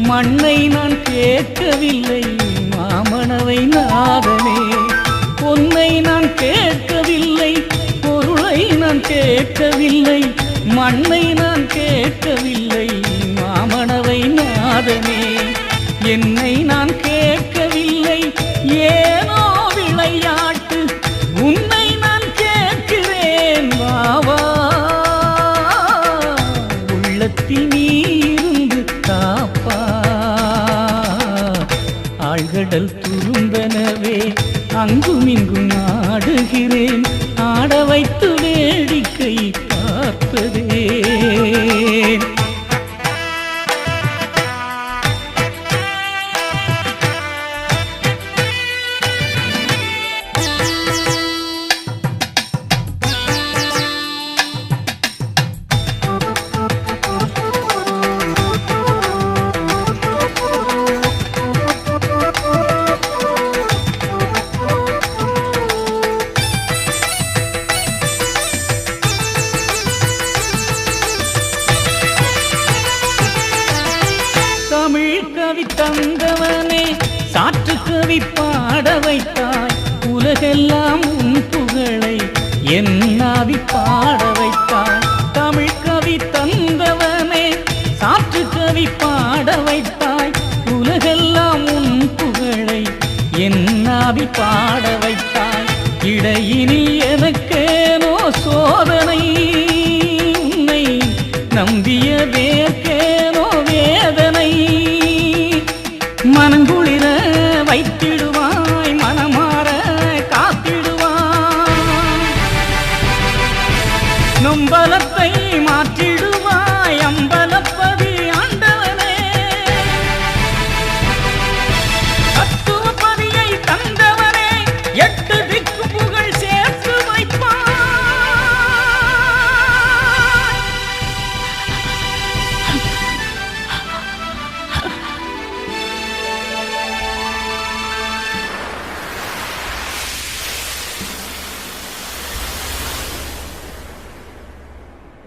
மண்ணை நான் கேட்கவில்லை மாமணவை நாதனே பொன்னை நான் கேட்கவில்லை பொருளை நான் கேட்கவில்லை மண்ணை நான் கேட்கவில்லை மாமணவை நாதனே என்னை நான் கேட்கவில்லை ஏனோ விளையாட்டு உன்னை நான் கேட்கிறேன் வாவா ஆழ்கடல் துரும்பெனவே அங்குமிங்கும் ஆடுகிறேன், ஆட வைத்து வேடிக்கை பார்ப்பதே. கவி தந்தவனே சாற்று கவி பாட வைத்தாய், உலகெல்லாம் உன் புகழை என்னாவி பாட வைத்தாய். தமிழ் கவி தந்தவனே சாற்று கவி பாட வைத்தாய், உலகெல்லாம் உன் புகழை என்னாவி பாட வைத்தாய். இடையினில் எனக்கேனோ சோதனை, உன்னை நம்பியதேற்கேனோ வேதனை. மனங்குளிர வைத்திடுவாய், மனமாற காத்திடுவாய், நொம்பலத்தை மாற்றிடுவாய் அம்பலப்பதி ஆண்டவனே. தத்துவப்பதியை தந்தவனே, எட்டு திக்கு புகழ் சேர்த்து வைப்பாய்.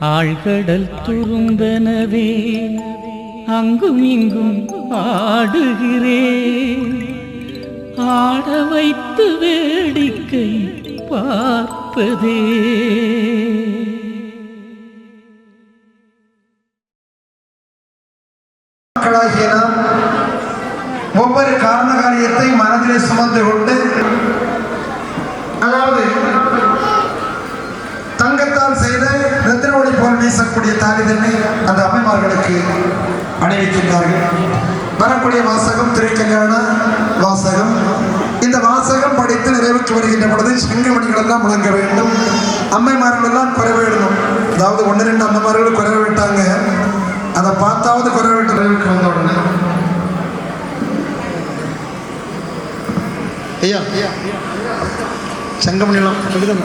ஆழ்கடல் துரும்பெனவே அங்கும் இங்கும் ஆடுகிறேன், ஆட வைத்து வேடிக்கை பார்ப்பதே. மக்களாகிய நாம் ஒவ்வொரு காரண காரியத்தை மனதிலே சுமந்து கொண்டு, அதாவது தங்கத்தால் செய்த ரத்தின ஒளி போல் வீசக்கூடிய தாலிதனை அந்த அம்மைமார்களுக்கு அணிவிக்கின்றார்கள். வரக்கூடிய வாசகம் திருக்கல்யாண வாசகம். இந்த வாசகம் படித்து நிறைவுக்கு வருகின்ற பொழுது சங்கமணிகள் எல்லாம் முழங்க வேண்டும், அம்மைமார்கள் எல்லாம் குறைவு விடணும். அதாவது 1-2 அம்மைமார்கள் குறைவு விட்டாங்க, அதை பார்த்தாவது குறைவு விட்டு நிறைவுக்கு வந்த உடனே ஐயா சங்கமணிலாம் சொல்லிதான்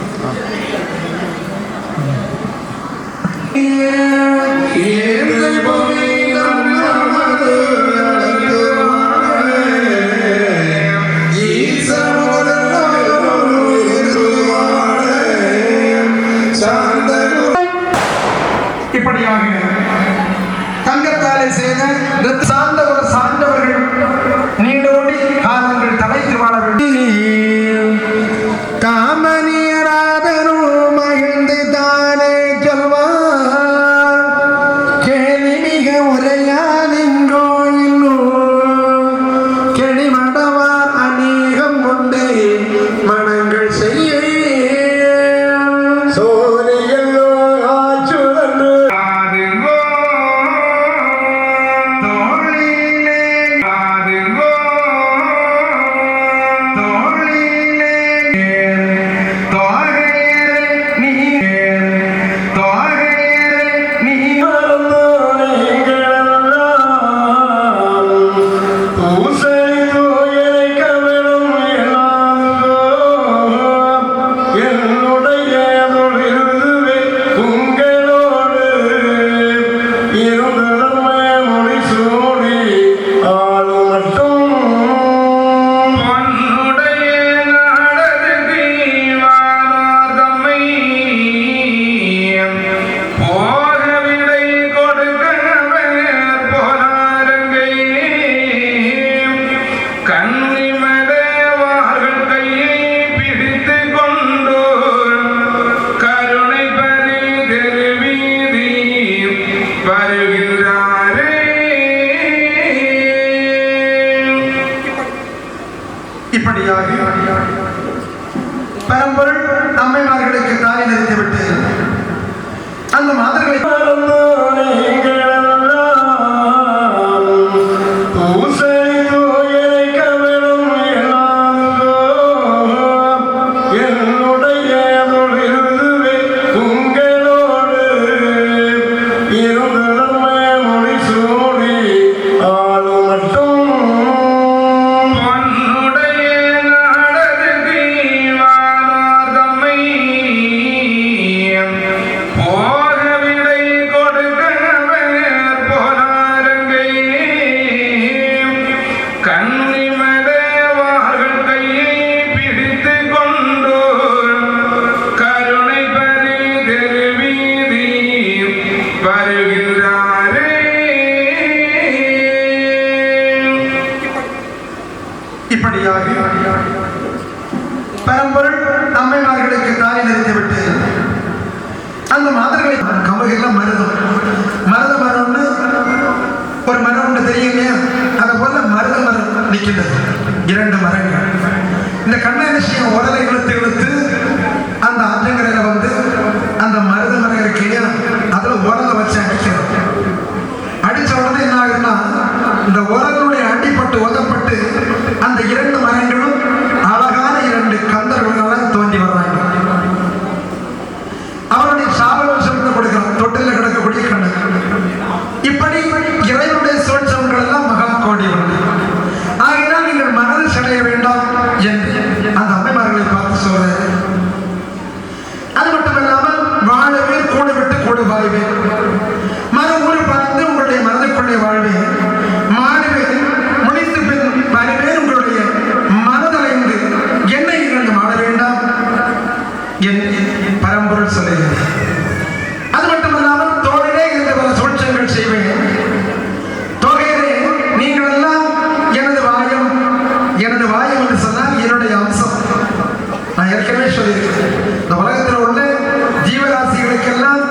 இப்படியாக தங்கத்தாலே செய்த சார்ந்தவர்கள் நீண்டோடி காலங்கள் தலைத்து வாழ வேண்டும். காமனியராதரும் மகிழ்ந்து தானே சொல்வார், கேள்வி மிக உரையாதிங்கோ கெளிமடவார் அநேகம் உண்டு மனங்கள் செய்ய சோரியல்லோ ஆச்சுவல்லோ தோழி பரம்பொருள் அம்மைமார்களுக்கு தாரை நிறுத்திவிட்டு அந்த மாதர்களை கமகெல்லாம் மருத மரம்னு ஒரு மரம் ஒன்று தெரியும் இல்லையா? அதை போல மருத மரம் நிற்கின்றது. 2 மரங்கள். இந்த கண்ணாடிஷியம் உடலை இழுத்து அந்த ஆற்றங்கரையில வந்து அந்த மருத மரம் இருக்கு இல்லையா, அதுல உரலை வச்சு அடிக்கிறோம். அடிச்ச உடனே என்ன ஆகுதுன்னா, இந்த உரலுடைய அடிப்பட்டு உதப்பட்டு அந்த 2 மரங்களும் அழகான 2 கந்தர்களால் தோன்றி வர்றாங்க. அவருடைய சாபவசம் கொடுக்கிறோம், தொட்டில கிடக்கக்கூடிய கண்ணு. இப்படி இறைவனுடைய சோழ்ச்சவங்கள் எல்லாம் மகா கோடி வந்து ஆகினால் நீங்கள் மனது செடைய வேண்டாம் என்று அந்த அம்மைமார்களை பார்த்து சொல்றாரு. அது மட்டுமல்லாமல் வாழவே கூடு விட்டு கூடு வாழ்வே, மறுமுறை பார்த்து உங்களுடைய மனதுக்குள்ளே வாழ்வே, மாடுவே முடித்து பின் வருவே உங்களுடைய மனதலைந்து என்னை இழந்து மாட வேண்டாம் என்று பரம்பொருள் சொல்லுகிறது. அது மட்டுமல்லாமல் தோழிலே இருந்த பல சூழ்ச்சிகள் செய்வேன். தொகையிலே நீங்கள் எல்லாம் எனது வாயம் என்று சொன்னால் என்னுடைய அம்சம். நான் ஏற்கனவே சொல்லியிருக்கிறேன், இந்த உலகத்தில் உள்ள ஜீவராசிகளுக்கெல்லாம்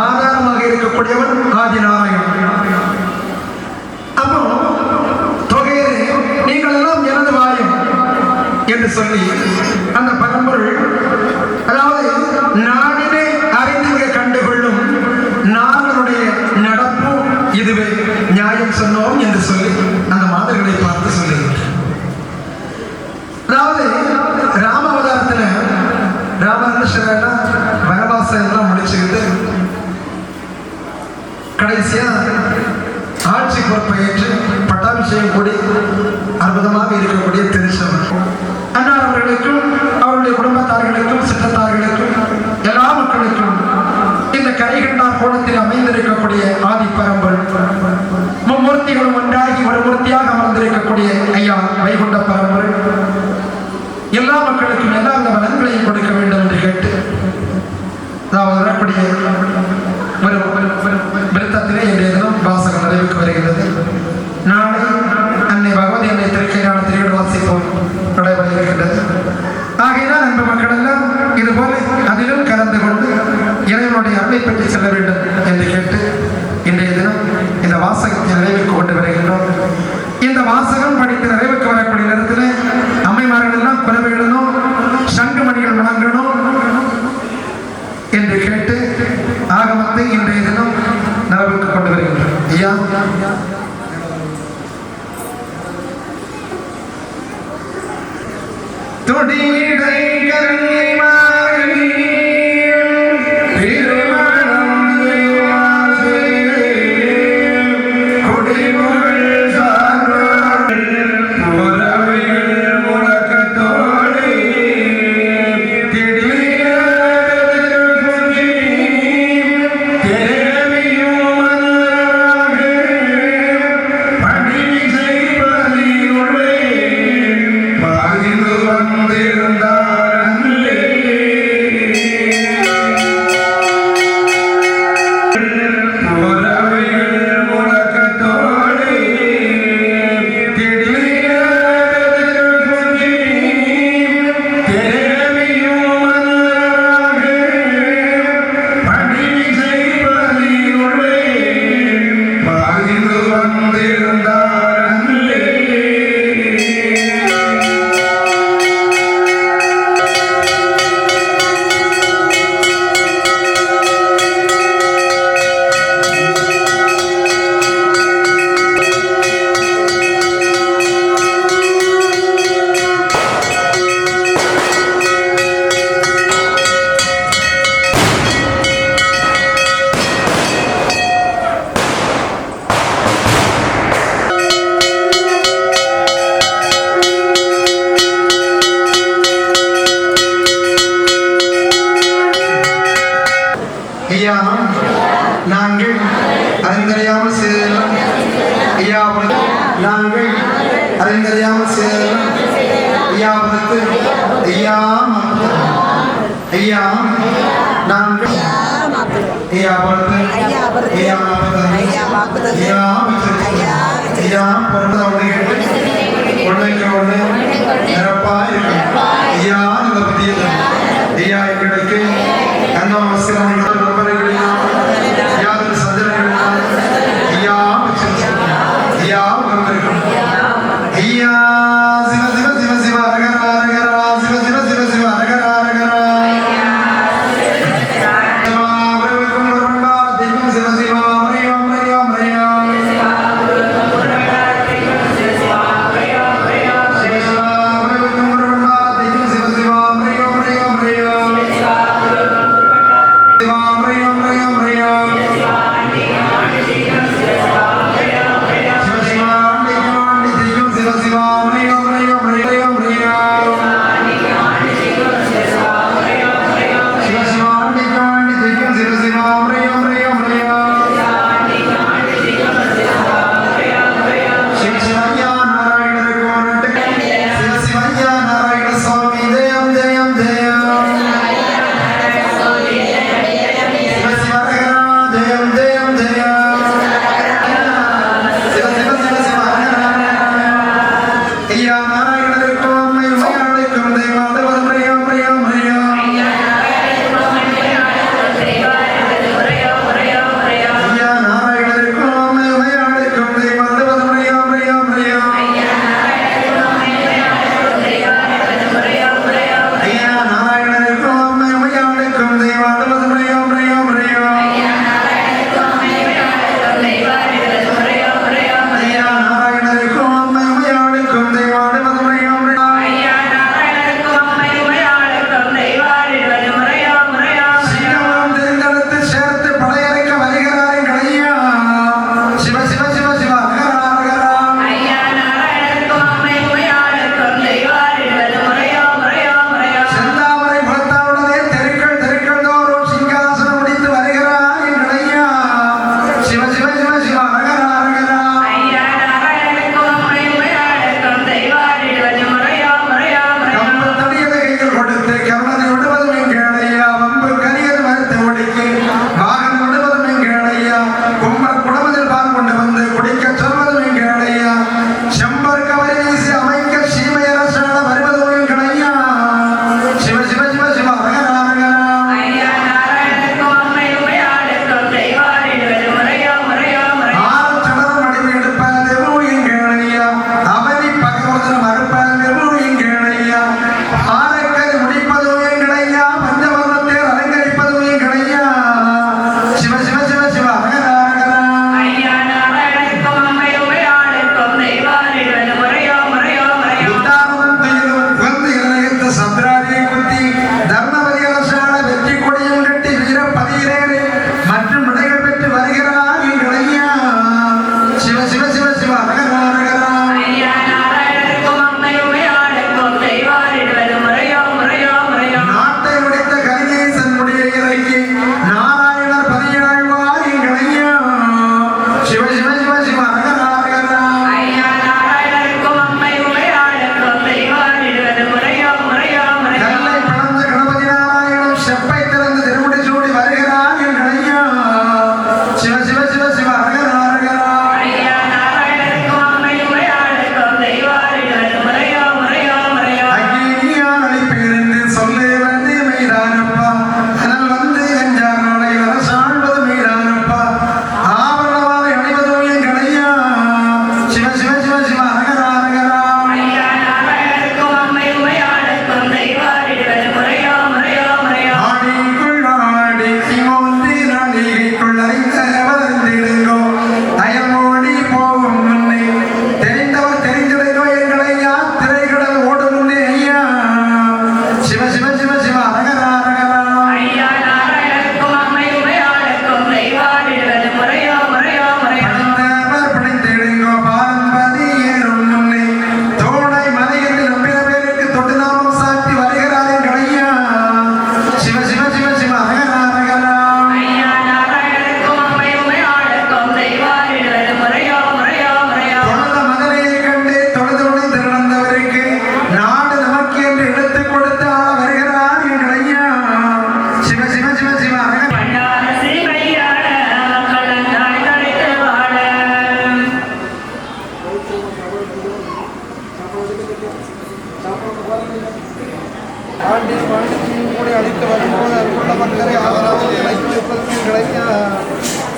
ஆதாரமாக இருக்கக்கூடியவன் ஆதிநாராயணன். அப்போ தொகையிலே நீங்கள் எல்லாம் எனது வாயம் என்று சொல்லி அந்த பரம்பொருள், அதாவது நாடினை அறிந்து கண்டுகொள்ளும் நாங்களுடைய நடப்பு இதுவே நியாயம் சொன்னோம் என்று சொல்லி அந்த மாதர்களை பார்த்து சொல்லுகிறார். அதாவது ராமாவதாரத்துல ராமகிருஷ்ணன் வனவாசம் எல்லாம் முடிச்சுக்கிட்டு கடைசியா ஆட்சி பொறுப்பை ஏற்று பட்டாபிஷேகம் கூடி அற்புதமாக இருக்கக்கூடிய திருச்சபை அன்னார் அவர்களுக்கும் அவருடைய குடும்பத்தார்களுக்கும் சித்தத்தார்களுக்கும் எல்லா மக்களுக்கும் இந்த கரைகண்டார் கோணத்தில் அமைந்திருக்கக்கூடிய ஆதி பரம்பொருள் மும்மூர்த்திகளும் ஒன்றாகி ஒரு மூர்த்தியாக அமர்ந்திருக்கக்கூடிய ஐயா வைகுண்ட பரம்பொருள் எல்லா மக்களுக்கும் எல்லா வித வளங்களையும் கொடுக்க வேண்டும் என்று கேட்டு அதாவது வரக்கூடிய ஒரு விருத்தத்திலே இன்றைய தினம் வாசகம் நிறைவுக்கு வருகிறது. நாளை அன்னை பகவதி அன்னை திருக்கையான திருவிழா வாசிப்போம் நடைபெற இருக்கின்றது. ஆகையினால் அன்பு மக்கள் எல்லாம் இதுபோல அதிலும் கலந்து கொண்டு இறைவனுடைய அருளை பற்றி செல்ல வேண்டும் என்று கேட்டு இன்றைய தினம் இந்த வாசகத்தை நிறைவுக்கு கொண்டு வருகின்றோம். இந்த வாசகம் படித்து நிறைவுக்கு வரக்கூடிய நேரத்தில் அம்மைமார்கள் எல்லாம் குலவிடணும், சங்கு மணிகள் வழங்கணும் என்று கேட்டு ஆகமத்தை இன்றைய தினம் நிறைவுக்கு கொண்டு வருகின்றோம். ஐயா துடிடை கருணை மாறி ஐயா நாங்கள் அறிந்தறியாமல் செய்தெல்லாம் ஐயா நாங்கள் அறிந்தறியாமல் செய்தெல்லாம் ஐயா ஐயா ஐயா நாங்கள் ஐயா ஐயா பொறுத்தவரை ஒன்றைக்கு ஒன்று நிரப்பாக ஐயா அமர்ந்திருக்கும் ஐயா சிவ சிவ சிவ சிவ அரகரா அரகரா சிவ சிவ சிவ சிவ அரகரா அரகரா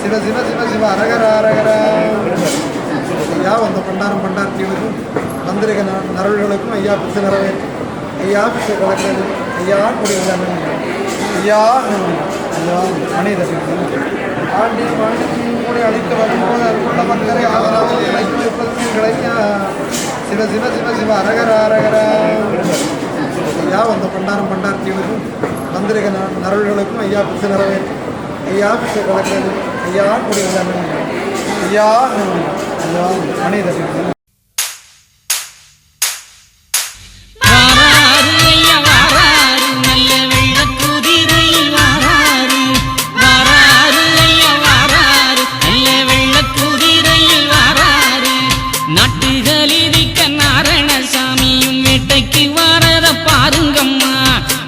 சிவ சிவ சிவ சிவ அரகர அரகர ஐயா வந்த பண்டாரம் பண்டாரத்திகளுக்கும் வந்திருக்க நரல்களுக்கும் ஐயா பிசு நிறைவேற்றும் ஐயா பிசு கலக்கிறது ஐயா கூடிய ஐயா ஐயா மனிதர் ஆண்டி கூட அழைத்து வரும்போது அதுக்குள்ள மக்களை ஆதரவு இணைப்புகளை சிவ சிவ சிவ சிவ அரகர அரகர ஐயா வந்த பண்டாரம் பண்டாரத்திகளுக்கும் வந்திருக்க நரல்களுக்கும் ஐயா பிசு நிறைவேற்றும் ஐயா பிசு கலக்கிறது ஐயா கூடிய ஐயா ஐயா மனிதர்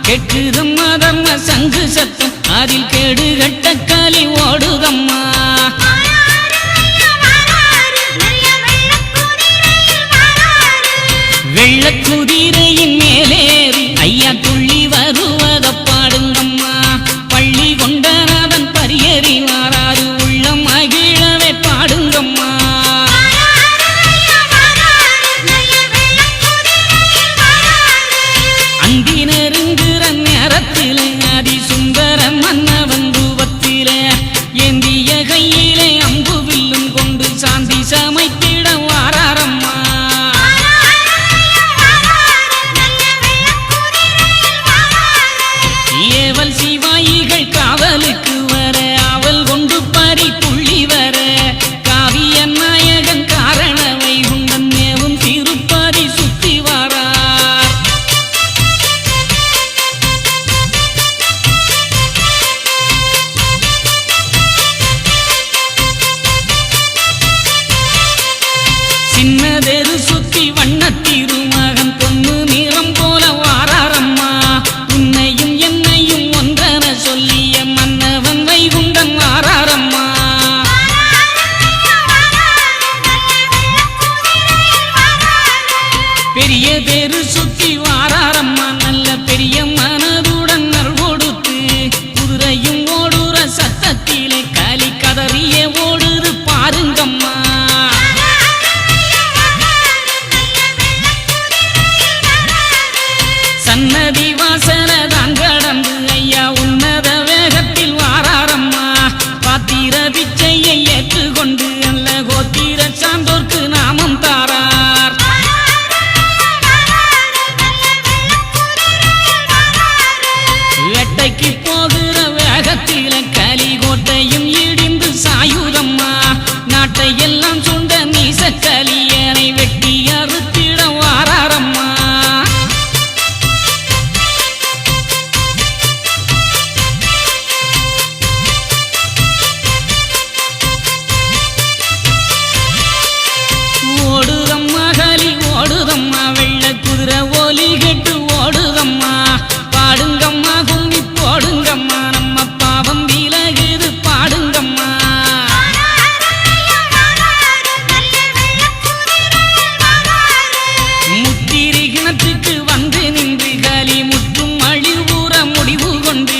கெட்டுதம்மா தர்ம சங்கு சத்தம் அதில் கேடு கட்ட களி ஓடுதம்மா வெள்ளக்குதிரையின் மேலேறி ஐயா துள்ளி வருவத பாடுங்கம்மா பள்ளி கொண்டநாதன் பரியறி வாராறு உள்ளம் மகிழவே பாடுங்கம்மா அந்தினருங்குற நேரத்திலே அதி சுந்தர மன்னவன் ரூபத்திலே ஏந்திய கையிலே அம்பு வில்லும் கொண்டு சாந்தி சமைத்திட வாராரம்மா ஏவல் சிவாயிகள் காவலுக்கு வர ஆவல் கொண்டு பறி புள்ளி வர காவிய நாயகன் காரண வைகுண்டன் மேவும் திருப்பதி சுத்தி வாரார் சின்னதெரு சுத்தி வண்ணத்திருமகன் பொண்ணு நிறம் போல வாராரம்மா உன்னையும் என்னையும் ஒன்றென சொல்லிய மன்னவன் வைகுண்டன் வாராரம்மா பெரிய தேரு சுத்தி வாராரம்மா நல்ல பெரிய மனதுடன் நல் கொடுத்து குதிரையும் ஓடுற சத்தத்திலே களி கதறிய ஓடுது பாருங்கம்மா சன்னதி வாசலதான் கடந்து ஐயா உன்னத வேகத்தில் வாராரம்மா பாத்திர பிச்சையை ஏற்றுக்கொண்டு அல்ல கோத்திர சான்றோர்க்கு நாமம் தாரார் வேட்டைக்கு போகிற வேகத்தில களி கோட்டையும் இடிந்து சாயுதம்மா நாட்டை எல்லாம் சுண்ட நீச களியனை வெட்டி அறுத்திட வாராரம்மா ஓடுதம்மா களி ஓடுதம்மா வெள்ள குதிரை ஒலி கெட்டு ஓடுதம்மா பாடுங்கம்மா கும்மி போடுங்கம்மா நம்ம பாவம் விலகுது பாடுங்கம்மா முத்திரி கிணத்துக்கு வந்து நின்று களி முற்றும் அழிவுற முடிவு கொண்டு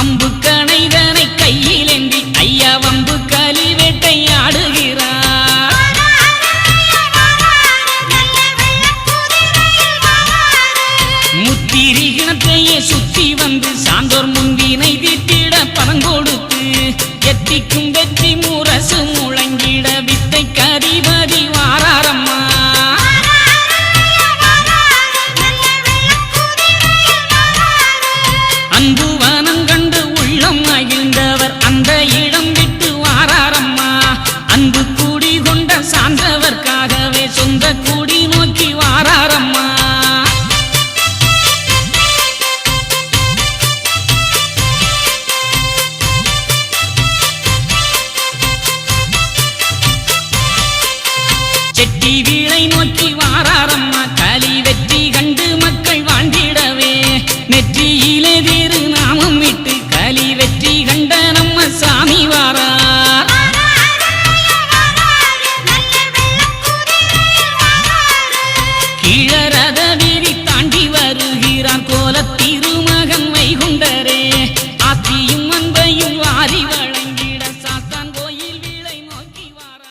அம்பு கணைதனை கையிலேந்தி ஐயா வம்பு களி வேட்டையாடுகிறார் முத்திரி கிணத்தையே சுத்தி வந்து சான்றோர் முன்வினை தீட்டிட பணம் கொடுத்து எத்திக்கும் வெற்றி முரசு முழங்கிட வித்தை கதிபதி வாராரம்மா அன்பு வனம் கண்டு உள்ளம் மகிழ்ந்தவர் அந்த இடம் விட்டு வாராரம்மா அன்பு கூடி கொண்ட சான்றவர்க்காகவே சொந்த கூடி நோக்கி வாராரம்மா செட்டி வீளை நோக்கி வாராரம்மா களி வெற்றி